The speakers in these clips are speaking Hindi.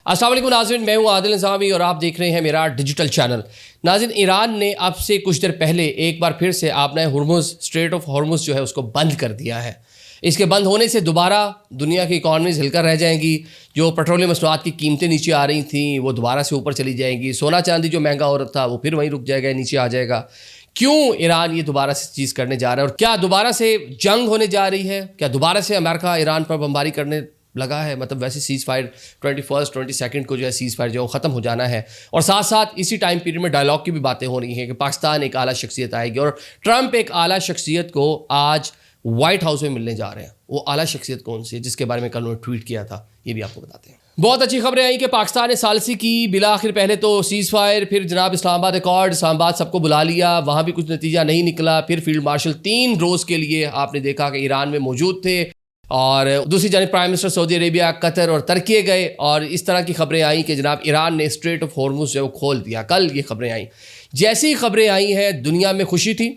अस्सलाम वालेकुम नाज़रीन, मैं हूं आदिल निज़ामी और आप देख रहे हैं मेरा डिजिटल चैनल। नाज़रीन, ईरान ने अब से कुछ देर पहले एक बार फिर से आपने हुर्मुज़, स्ट्रेट ऑफ हुर्मुज़ जो है उसको बंद कर दिया है। इसके बंद होने से दोबारा दुनिया की इकॉनमीज़ हिलकर रह जाएंगी। जो पेट्रोलियम मसनूआत की कीमतें नीचे आ रही थी वो दोबारा से ऊपर चली जाएंगी। सोना चांदी जो महंगा हो रहा था वो फिर वहीं रुक जाएगा, नीचे आ जाएगा। क्यों ईरान ये दोबारा से चीज़ करने जा रहा है और क्या दोबारा से जंग होने जा रही है? क्या दोबारा से अमेरिका ईरान पर बमबारी करने लगा है? मतलब वैसे सीज़ फायर 21 22 को जो है सीज़ फायर जो ख़त्म हो जाना है और साथ साथ इसी टाइम पीरियड में डायलॉग की भी बातें हो रही हैं कि पाकिस्तान एक आला शख्सियत आएगी और ट्रंप एक आला शख्सियत को आज वाइट हाउस में मिलने जा रहे हैं। वो आला शख्सियत कौन सी है जिसके बारे में कल उन्होंने ट्वीट किया था, ये भी आपको बताते हैं। बहुत अच्छी खबरें आई कि पाकिस्तान ने सालसी की बिला आखिर पहले तो सीज़ फायर, फिर जनाब इस्लामाबाद अकॉर्ड, इस्लामाबाद सबको बुला लिया, वहाँ भी कुछ नतीजा नहीं निकला। फिर फील्ड मार्शल 3 रोज़ के लिए आपने देखा कि ईरान में मौजूद थे और दूसरी जानिब prime minister Saudi Arabia, Qatar और तुर्की गए और इस तरह की खबरें आई कि जनाब ईरान ने स्ट्रेट ऑफ हॉर्मुज़ जो है वो खोल दिया। कल ये खबरें आई, जैसी खबरें आई हैं दुनिया में खुशी थी।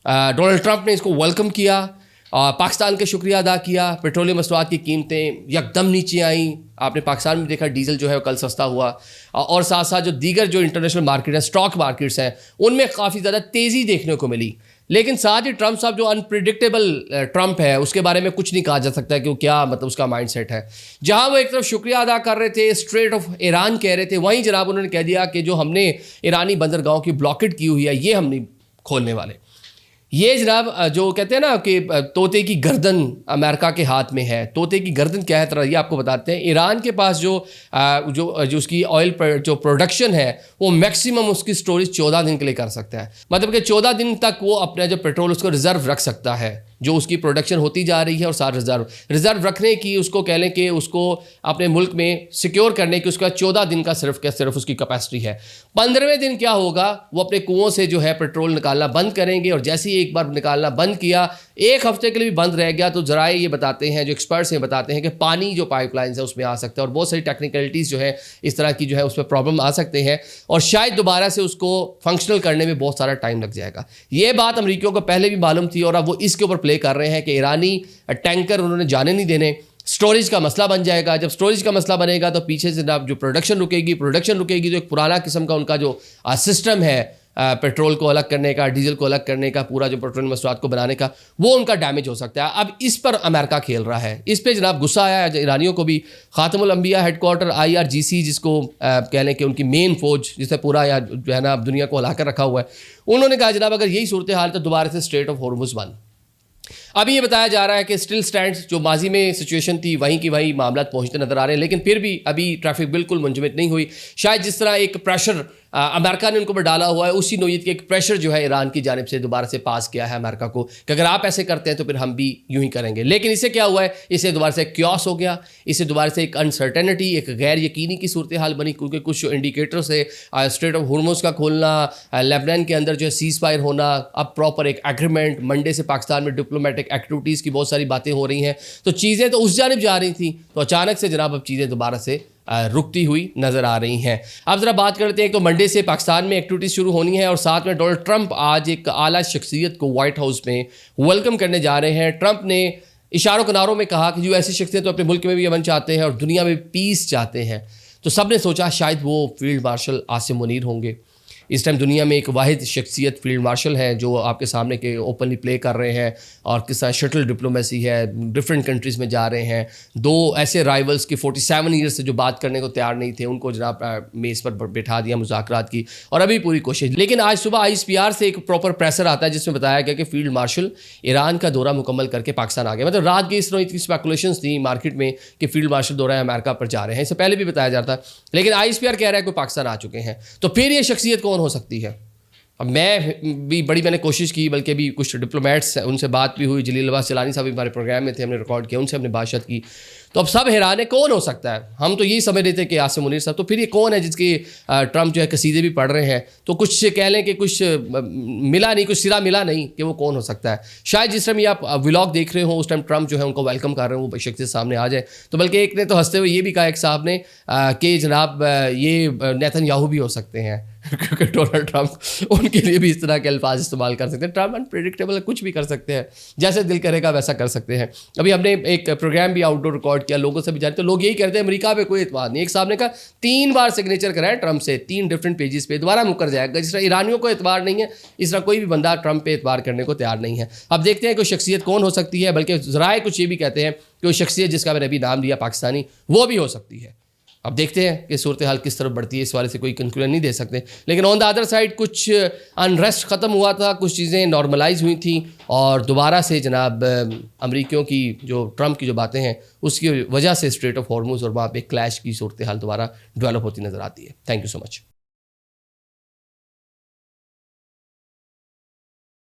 डोनाल्ड ट्रंप ने इसको वेलकम किया और पाकिस्तान का शुक्रिया अदा किया। पेट्रोलियम मसनूआत की कीमतें यकदम नीचे आईं। आपने पाकिस्तान में देखा डीजल जो है वो कल सस्ता हुआ और साथ साथ जो दीगर जो इंटरनेशनल मार्केट है, स्टॉक मार्केट्स हैं, उनमें काफ़ी ज़्यादा तेज़ी देखने को मिली। लेकिन साथ ही ट्रंप साहब जो अनप्रिडिक्टेबल ट्रंप है उसके बारे में कुछ नहीं कहा जा सकता कि वो क्या मतलब उसका माइंडसेट है। जहां वो एक तरफ शुक्रिया अदा कर रहे थे, स्ट्रेट ऑफ ईरान कह रहे थे, वहीं जनाब उन्होंने कह दिया कि जो हमने ईरानी बंदरगाहों की ब्लॉकेट की हुई है ये हम नहीं खोलने वाले। ये जनाब जो कहते हैं ना कि तोते की गर्दन अमेरिका के हाथ में है। तोते की गर्दन क्या है तरह ये आपको बताते हैं। ईरान के पास जो उसकी ऑयल जो प्रोडक्शन है वो मैक्सिमम उसकी स्टोरेज 14 दिन के लिए कर सकता है। मतलब कि 14 दिन तक वो अपना जो पेट्रोल उसको रिजर्व रख सकता है। जो उसकी प्रोडक्शन होती जा रही है और सारा रिजर्व रखने की उसको कह लें कि उसको अपने मुल्क में सिक्योर करने की उसका 14 दिन का सिर्फ उसकी कैपेसिटी है। 15वें दिन क्या होगा, वो अपने कुओं से जो है पेट्रोल निकालना बंद करेंगे और जैसे ही एक बार निकालना बंद किया, 1 हफ्ते के लिए भी बंद रह गया तो जराए ये बताते हैं, जो एक्सपर्ट्स हैं बताते हैं कि पानी जो पाइपलाइंस है उसमें आ सकता है और बहुत सारी टेक्निकलिटीज़ जो है इस तरह की जो है उसमें प्रॉब्लम आ सकते हैं और शायद दोबारा से उसको फंक्शनल करने में बहुत सारा टाइम लग जाएगा। ये बात अमरीकियों को पहले भी मालूम थी और अब वो इसके ऊपर प्ले कर रहे हैं कि ईरानी टैंकर उन्होंने जाने नहीं देने। स्टोरेज का मसला बन जाएगा। जब स्टोरेज का मसला बनेगा तो पीछे से जो प्रोडक्शन रुकेगी तो एक पुराना किस्म का उनका जो सिस्टम है पेट्रोल को अलग करने का, डीजल को अलग करने का, पूरा जो पेट्रोलियम मसनूआत को बनाने का, वो उनका डैमेज हो सकता है। अब इस पर अमेरिका खेल रहा है। इस पे जनाब गुस्सा आया है ईरानियों को भी। खातमुल अंबिया हेडक्वार्टर IRGC जिसको कह लें कि उनकी मेन फौज जिससे पूरा या जो है ना दुनिया को हिला कर रखा हुआ है, उन्होंने कहा जनाब अगर यही सूरत हाल तो दोबारा से स्ट्रेट ऑफ हॉर्मुज़ बंद। अभी ये बताया जा रहा है कि स्टिल स्टैंड जो माजी में सिचुएशन थी वहीं की वहीं मामला पहुंचते नजर आ रहे हैं, लेकिन फिर भी अभी ट्रैफिक बिल्कुल मुंजमद नहीं हुई। शायद जिस तरह एक प्रेशर अमेरिका ने उनको पर डाला हुआ है, उसी नोयत के एक प्रेशर जो है ईरान की जानिब से दोबारा से पास किया है अमेरिका को कि अगर आप ऐसे करते हैं तो फिर हम भी यूं ही करेंगे। लेकिन इससे क्या हुआ है, इससे दोबारा से क्योस हो गया, इससे दोबारा से एक अनसर्टेनिटी, एक गैर यकीनी की सूरत हाल बनी क्योंकि कुछ इंडिकेटर्स है स्ट्रेट ऑफ हॉर्मुज़ का खोलना, लेबनान के अंदर जो है सीज़ फायर होना, अब प्रॉपर एक एग्रीमेंट, मंडे से पाकिस्तान में डिप्लोमेटिक एक्टिविटीज़ की बहुत सारी बातें हो रही हैं, तो चीज़ें तो उस जानिब जा रही थी तो अचानक से जनाब अब चीज़ें दोबारा से रुकती हुई नज़र आ रही हैं। अब ज़रा बात करते हैं तो मंडे से पाकिस्तान में एक्टिविटीज़ शुरू होनी है और साथ में डोनाल्ड ट्रंप आज एक आला शख्सियत को वाइट हाउस में वेलकम करने जा रहे हैं। ट्रंप ने इशारों किनारों में कहा कि जो ऐसी शख्सियत तो अपने मुल्क में भी अमन चाहते हैं और दुनिया में पीस चाहते हैं, तो सब ने सोचा शायद वो फील्ड मार्शल आसिम मुनीर होंगे। इस टाइम दुनिया में एक वाहिद शख्सियत फील्ड मार्शल हैं जो आपके सामने के ओपनली प्ले कर रहे हैं और किस तरह शटल डिप्लोमेसी है, डिफरेंट कंट्रीज़ में जा रहे हैं। 2 ऐसे राइवल्स की 47 ईयर्स से जो बात करने को तैयार नहीं थे उनको जनाब मेज़ पर बैठा दिया मुज़ाकरात की और अभी पूरी कोशिश। लेकिन आज सुबह ISPR से एक प्रॉपर प्रेशर आता है जिसमें बताया गया कि फील्ड मार्शल ईरान का दौरा मुकम्मल करके पाकिस्तान आ गया। मतलब रात की इस तरह की स्पेकुलेशंस थी मार्केट में कि फील्ड मार्शल दौरा अमेरिका पर जा रहे हैं, इससे पहले भी बताया जाता, लेकिन ISPR कह रहा है कि पाकिस्तान आ चुके हैं। तो फिर ये शख्सियत कौन हो सकती है? अब मैंने कोशिश की, बल्कि अभी कुछ डिप्लोमेट्स उनसे बात भी हुई, जलील अब्बास जिलानी साहब हमारे प्रोग्राम में थे, हमने रिकॉर्ड किया, उनसे हमने बातचीत की, तो अब सब हैरान है कौन हो सकता है। हम तो यही समझ रहे थे कि आसिम मुनीर साहब, तो फिर ये कौन है जिसके ट्रंप जो है कसीदे भी पढ़ रहे हैं, तो कुछ कह लें कि कुछ मिला नहीं, कुछ सिरा मिला नहीं कि वो कौन हो सकता है। शायद जिस टाइम ये आप व्लॉग देख रहे हो उस टाइम ट्रंप जो है उनको वेलकम कर रहे हो, वो शख्सियत सामने आ जाए, तो बल्कि एक ने तो हंसते हुए ये भी कहा एक साहब ने कि जनाब ये नेतन्याहू भी हो सकते हैं। क्योंकि डोनाल्ड ट्रंप उनके लिए भी इस तरह के अल्फाज इस्तेमाल कर सकते हैं। ट्रंप अनप्रेडिक्टेबल है, कुछ भी कर सकते हैं, जैसे दिल करेगा वैसा कर सकते हैं। अभी हमने एक प्रोग्राम भी आउटडोर रिकॉर्ड किया, लोगों से भी जानते, तो लोग यही कहते हैं अमेरिका पे कोई एतबार नहीं। एक साहब ने कहा 3 बार सिग्नेचर कराए ट्रंप से 3 डिफरेंट पेजेस पे, दोबारा मुकर जाएगा। जिस तरह ईरानियों को एतबार नहीं है, इस तरह कोई भी बंदा ट्रंप पे एतबार करने को तैयार नहीं है। अब देखते हैं कोई शख्सियत कौन हो सकती है, बल्कि ज़राए कुछ ये भी कहते हैं कि वो शख्सियत जिसका मैंने अभी नाम दिया पाकिस्तानी, वो भी हो सकती है। अब देखते हैं कि सूरत हाल किस तरफ बढ़ती है, इस वाले से कोई कंक्लूजन नहीं दे सकते। लेकिन ऑन द अदर साइड कुछ अनरेस्ट ख़त्म हुआ था, कुछ चीज़ें नॉर्मलाइज हुई थी और दोबारा से जनाब अमरीकियों की जो ट्रंप की जो बातें हैं उसकी वजह से स्ट्रेट ऑफ हॉर्मुज़ और वहाँ पे क्लैश की सूरत हाल दोबारा डेवलप होती नज़र आती है। Thank you so much.